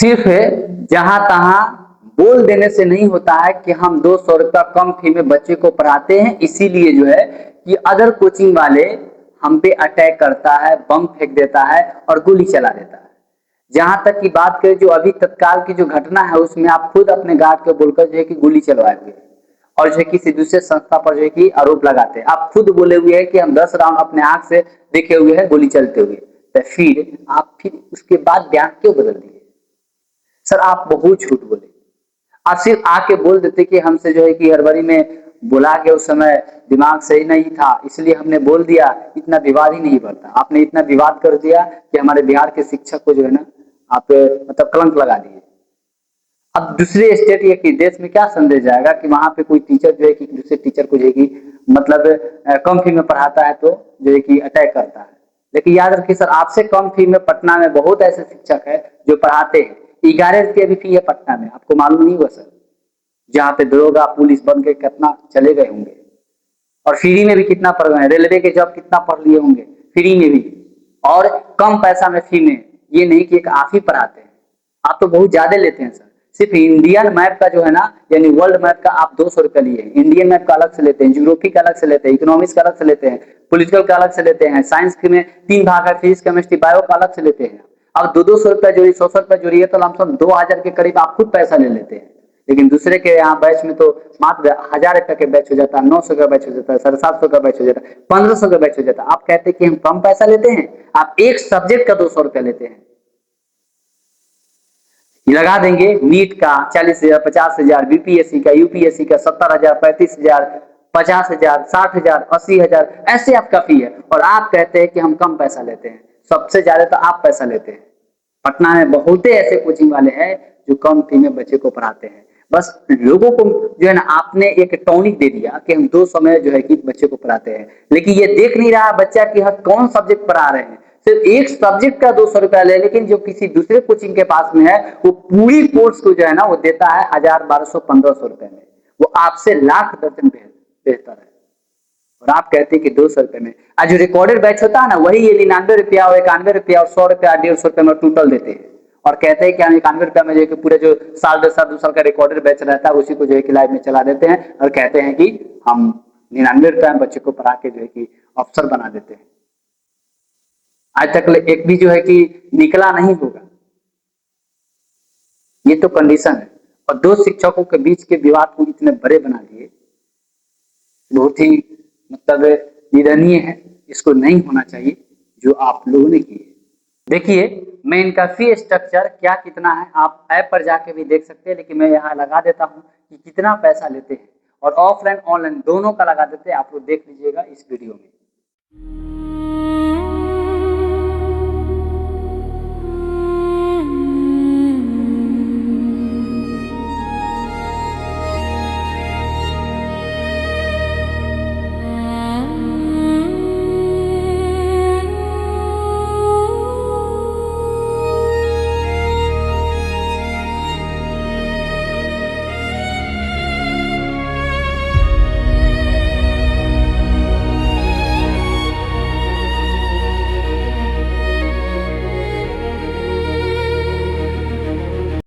सिर्फ जहां तहां बोल देने से नहीं होता है कि हम 200 रुपया कम फी में बच्चे को पढ़ाते हैं, इसीलिए जो है कि अदर कोचिंग वाले हम पे अटैक करता है, बम फेंक देता है और गोली चला देता है। जहां तक की बात करें, जो अभी तत्काल की जो घटना है उसमें आप खुद अपने गार्ड को बोलकर जो है कि गोली चलवाए हुए और जो है किसी दूसरे संस्था पर जो है कि आरोप लगाते हैं। आप खुद बोले हुए हैं कि हम 10 राउंड अपने आंख से देखे हुए हैं गोली चलते हुए, तो फिर उसके बाद बयान क्यों बदल दिए? सर आप बहुत झूठ बोले। आप सिर्फ आके बोल देते कि हमसे जो है कि हड़बड़ी में बुला के उस समय दिमाग सही नहीं था इसलिए हमने बोल दिया, इतना विवाद ही नहीं बढ़ता। आपने इतना विवाद कर दिया कि हमारे बिहार के शिक्षक को जो है ना आप मतलब कलंक लगा दिए। अब दूसरे स्टेट या कि देश में क्या संदेश जाएगा कि वहां पे कोई टीचर जो है कि दूसरे टीचर को जो है कि मतलब कम फी में पढ़ाता है तो जो है कि अटैक करता है। लेकिन याद रखिए सर, आपसे कम फी में पटना में बहुत ऐसे शिक्षक है जो पढ़ाते हैं। 11 रुपये भी फी है पटना में, आपको मालूम नहीं हुआ सर? जहाँ पे दरोगा पुलिस बन के कितना चले गए होंगे और फ्री में भी कितना पढ़ गए हैं, रेलवे के जॉब कितना पढ़ लिए होंगे फ्री में भी, और कम पैसा में फ्री में। ये नहीं कि एक आप ही पढ़ाते हैं, आप तो बहुत ज्यादा लेते हैं सर। सिर्फ इंडियन मैप का जो है ना, यानी वर्ल्ड मैप का आप 200 रुपया लिए हैं, इंडियन मैप का अलग से लेते हैं, ज्योग्राफी का अलग से लेते हैं, इकोनॉमिक्स का अलग से लेते हैं, पॉलिटिकल का अलग से लेते हैं, साइंस में 3 भाग है, फिजिक्स केमिस्ट्री बायो का अलग से लेते हैं। अब 200-200 रुपया जोड़ी, 100-100 रुपया जोड़िए तो लमसम 2000 के करीब आप खुद पैसा ले लेते हैं। लेकिन दूसरे के यहाँ बैच में तो मात्र 1000 रुपया के बैच हो जाता है, 900 का बैच हो जाता है, 750 का बैच हो जाता है, 1500 का बैच हो जाता है। आप कहते हैं कि हम कम पैसा लेते हैं, आप एक सब्जेक्ट का 200 रुपया लेते हैं। लगा देंगे नीट का 40,000, 50,000, बीपीएससी का, यूपीएससी का 70,000, 35,000, 50,000, 60,000, 80,000, ऐसे आपका फी है और आप कहते हैं कि हम कम पैसा लेते हैं। सबसे ज्यादा तो आप पैसा लेते हैं। पटना में बहुत ऐसे कोचिंग वाले हैं जो कम फी में बच्चे को पढ़ाते हैं। बस लोगों को जो है ना आपने एक टॉनिक दे दिया कि हम 200 में जो है कि बच्चे को पढ़ाते हैं, लेकिन ये देख नहीं रहा बच्चा कि हम कौन सब्जेक्ट पढ़ा रहे हैं। सिर्फ एक सब्जेक्ट का 200 रुपया ले, लेकिन जो किसी दूसरे कोचिंग के पास में है वो पूरी कोर्स को जो है ना वो देता है 1000, 1200, 1500 रुपए में। वो आपसे लाख दर्जन बेहतर है और आप कहते हैं कि 200 रुपए में। आज जो रिकॉर्डेड बैच होता है ना वही ये 99 रुपया और 91 रुपया और 100 रुपया, 150 रुपये में टोटल देते हैं और कहते हैं कि हम 91 रुपया में जो है कि पूरे जो साल 2 साल का रिकॉर्डेड बैच रहता है उसी को जो है कि लाइव में चला देते हैं और कहते हैं कि हम 99 रुपया में बच्चे को पढ़ा के जो है कि अफसर बना देते हैं। आज तक एक भी जो है कि निकला नहीं होगा। ये तो कंडीशन है और दो शिक्षकों के बीच के विवाद को इतने बड़े बना दिए, बहुत ही मतलब निंदनीय है। इसको नहीं होना चाहिए जो आप लोगों ने किए। देखिए मैं इनका फी स्ट्रक्चर क्या कितना है आप ऐप पर जाके भी देख सकते हैं, लेकिन मैं यहाँ लगा देता हूँ कि कितना पैसा लेते हैं और ऑफलाइन ऑनलाइन दोनों का लगा देते हैं। आप लोग देख लीजिएगा इस वीडियो में।